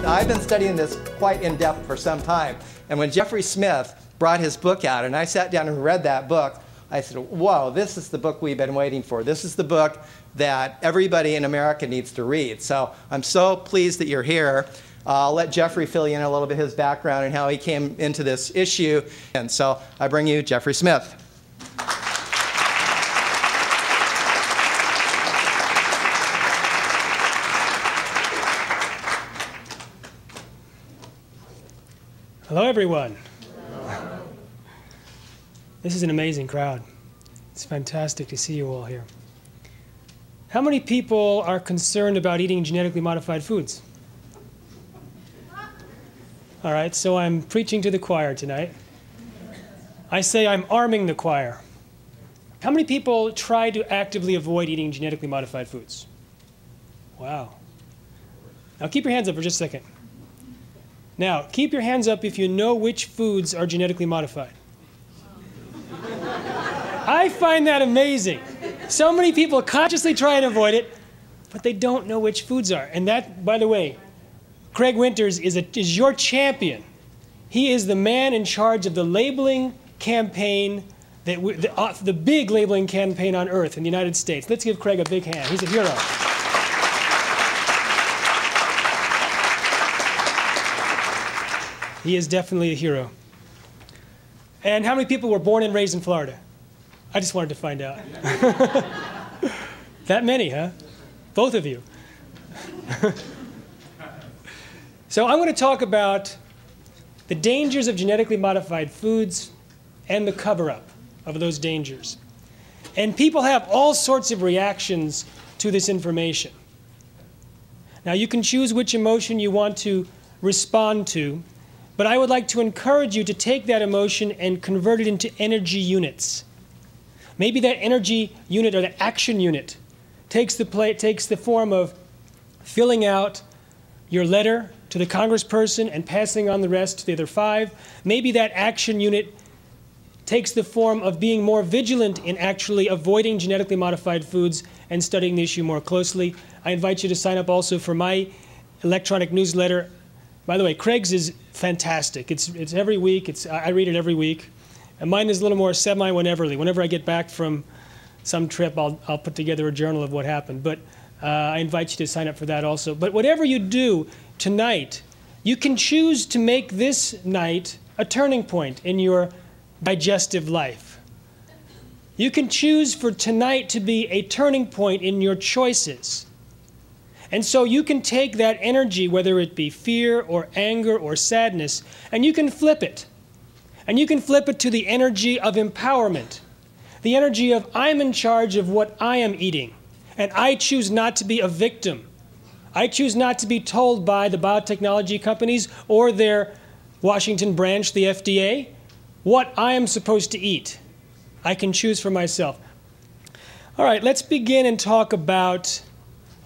I've been studying this quite in depth for some time. And when Jeffrey Smith brought his book out and I sat down and read that book, I said, whoa, this is the book we've been waiting for. This is the book that everybody in America needs to read. So I'm so pleased that you're here. I'll let Jeffrey fill you in a little bit his background and how he came into this issue. And so I bring you Jeffrey Smith. Hello, everyone. This is an amazing crowd. It's fantastic to see you all here. How many people are concerned about eating genetically modified foods? All right, so I'm preaching to the choir tonight. I say I'm arming the choir. How many people try to actively avoid eating genetically modified foods? Wow. Now keep your hands up for just a second. Now, keep your hands up if you know which foods are genetically modified. I find that amazing. So many people consciously try and avoid it, but they don't know which foods are. And that, by the way, Craig Winters is your champion. He is the man in charge of the labeling campaign, the big labeling campaign on Earth in the United States. Let's give Craig a big hand. He's a hero. He is definitely a hero. And how many people were born and raised in Florida? I just wanted to find out. That many, huh? Both of you. So I'm going to talk about the dangers of genetically modified foods and the cover-up of those dangers. And people have all sorts of reactions to this information. Now, you can choose which emotion you want to respond to, but I would like to encourage you to take that emotion and convert it into energy units. Maybe that energy unit or that action unit takes the form of filling out your letter to the congressperson and passing on the rest to the other 5. Maybe that action unit takes the form of being more vigilant in actually avoiding genetically modified foods and studying the issue more closely. I invite you to sign up also for my electronic newsletter. By the way, Craig's is fantastic. It's every week. I read it every week. And mine is a little more semi-wheneverly. Whenever I get back from some trip, I'll put together a journal of what happened. But I invite you to sign up for that also. But whatever you do tonight, you can choose to make this night a turning point in your digestive life. You can choose for tonight to be a turning point in your choices. And so you can take that energy, whether it be fear or anger or sadness, and you can flip it. And you can flip it to the energy of empowerment, the energy of I'm in charge of what I am eating, and I choose not to be a victim. I choose not to be told by the biotechnology companies or their Washington branch, the FDA, what I am supposed to eat. I can choose for myself. All right, let's begin and talk about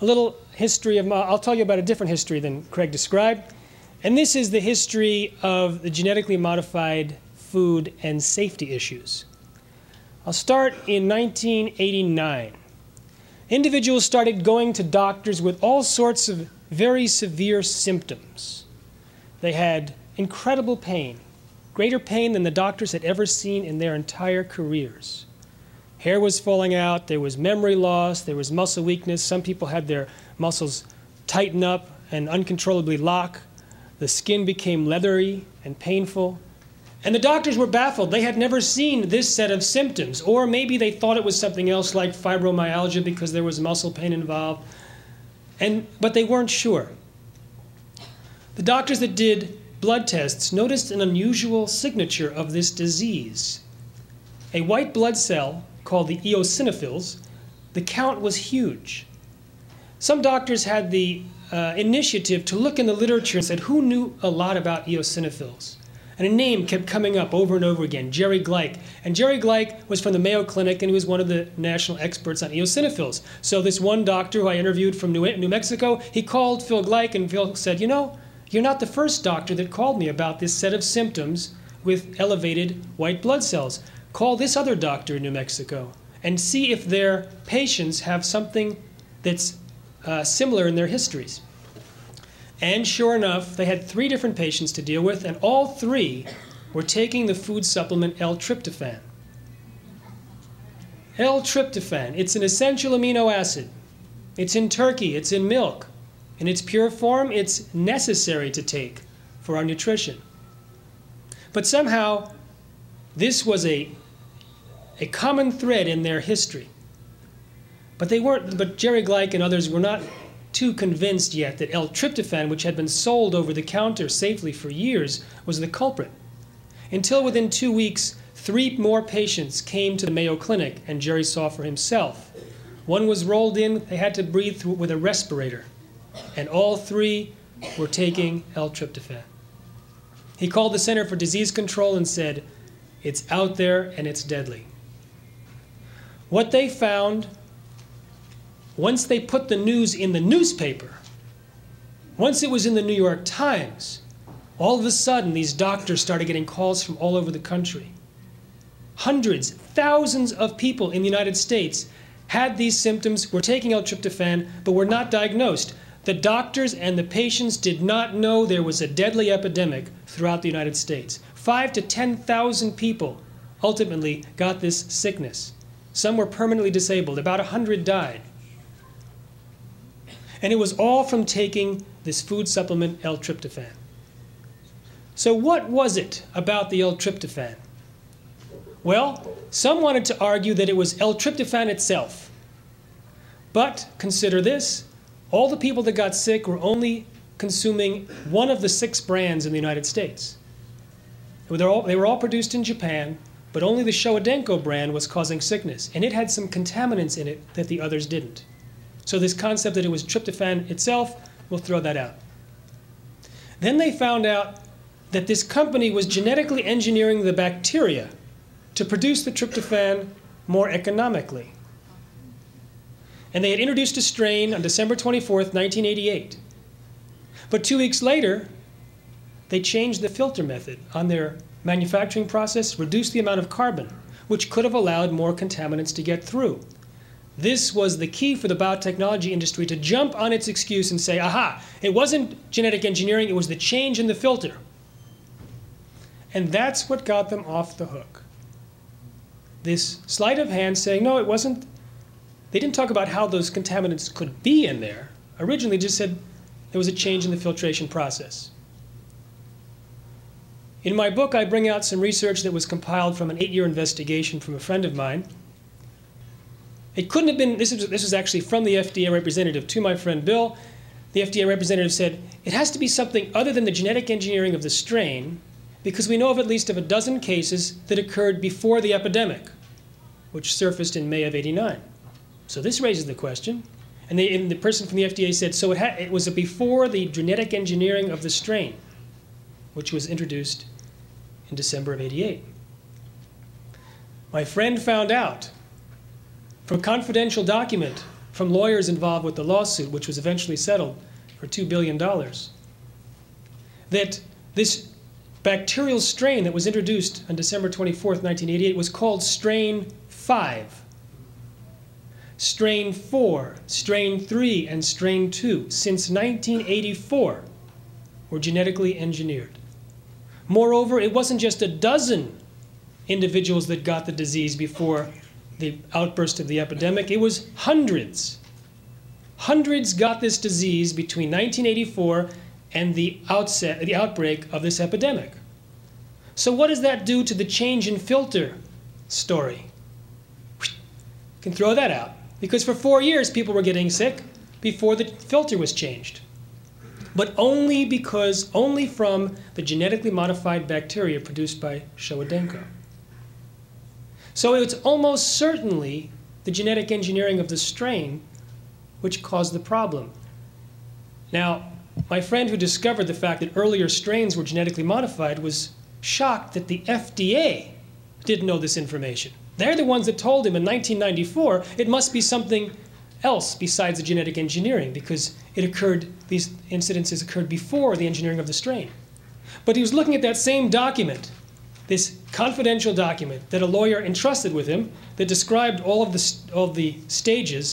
a little history of, I'll tell you about a different history than Craig described. And this is the history of the genetically modified food and safety issues. I'll start in 1989. Individuals started going to doctors with all sorts of very severe symptoms. They had incredible pain, greater pain than the doctors had ever seen in their entire careers. Hair was falling out, there was memory loss, there was muscle weakness. Some people had their muscles tighten up and uncontrollably lock. The skin became leathery and painful. And the doctors were baffled. They had never seen this set of symptoms. Or maybe they thought it was something else like fibromyalgia because there was muscle pain involved. But they weren't sure. The doctors that did blood tests noticed an unusual signature of this disease. A white blood cell called the eosinophils, the count was huge. Some doctors had the initiative to look in the literature and said, who knew a lot about eosinophils? And a name kept coming up over and over again, Jerry Gleick. And Jerry Gleick was from the Mayo Clinic, and he was one of the national experts on eosinophils. So this one doctor who I interviewed from New Mexico, he called Phil Gleick, and Phil said, you know, you're not the first doctor that called me about this set of symptoms with elevated white blood cells. Call this other doctor in New Mexico and see if their patients have something that's similar in their histories. And sure enough, they had 3 different patients to deal with, and all 3 were taking the food supplement L-tryptophan. L-tryptophan, it's an essential amino acid. It's in turkey, it's in milk. In its pure form, it's necessary to take for our nutrition. But somehow, this was a common thread in their history. But Jerry Gleick and others were not too convinced yet that L-tryptophan, which had been sold over the counter safely for years, was the culprit. Until within 2 weeks, 3 more patients came to the Mayo Clinic, and Jerry saw for himself. One was rolled in, they had to breathe through with a respirator, and all 3 were taking L-tryptophan. He called the Center for Disease Control and said, "It's out there and it's deadly." What they found, once they put the news in the newspaper, once it was in the New York Times, all of a sudden these doctors started getting calls from all over the country. Hundreds, thousands of people in the United States had these symptoms, were taking L-tryptophan, but were not diagnosed. The doctors and the patients did not know there was a deadly epidemic throughout the United States. 5,000 to 10,000 people ultimately got this sickness. Some were permanently disabled. About 100 died. And it was all from taking this food supplement L-tryptophan. So what was it about the L-tryptophan? Well, some wanted to argue that it was L-tryptophan itself. But consider this. All the people that got sick were only consuming one of the 6 brands in the United States. They were all produced in Japan, but only the Showa brand was causing sickness. And it had some contaminants in it that the others didn't. So this concept that it was tryptophan itself, we'll throw that out. Then they found out that this company was genetically engineering the bacteria to produce the tryptophan more economically. And they had introduced a strain on December 24th, 1988. But 2 weeks later, they changed the filter method on their manufacturing process, reduced the amount of carbon, which could have allowed more contaminants to get through. This was the key for the biotechnology industry to jump on its excuse and say, aha, it wasn't genetic engineering, it was the change in the filter. And that's what got them off the hook. This sleight of hand saying, no, it wasn't. They didn't talk about how those contaminants could be in there. Originally, just said there was a change in the filtration process. In my book, I bring out some research that was compiled from an 8-year investigation from a friend of mine. It couldn't have been, this was actually from the FDA representative to my friend Bill. The FDA representative said, it has to be something other than the genetic engineering of the strain, because we know of at least of a dozen cases that occurred before the epidemic, which surfaced in May of '89. So this raises the question. And the person from the FDA said, so it was before the genetic engineering of the strain, which was introduced in December of '88. My friend found out from a confidential document from lawyers involved with the lawsuit, which was eventually settled for $2 billion, that this bacterial strain that was introduced on December 24th, 1988 was called strain 5. Strain 4, strain 3, and strain 2, since 1984, were genetically engineered. Moreover, it wasn't just a dozen individuals that got the disease before the outburst of the epidemic. It was hundreds. Hundreds got this disease between 1984 and the outbreak of this epidemic. So what does that do to the change in filter story? You can throw that out. Because for 4 years, people were getting sick before the filter was changed. But only from the genetically modified bacteria produced by Showa. So it's almost certainly the genetic engineering of the strain which caused the problem. Now, my friend who discovered the fact that earlier strains were genetically modified was shocked that the FDA didn't know this information. They're the ones that told him in 1994 it must be something else besides the genetic engineering, because these incidences occurred before the engineering of the strain. But he was looking at that same document, this confidential document that a lawyer entrusted with him that described all of the stages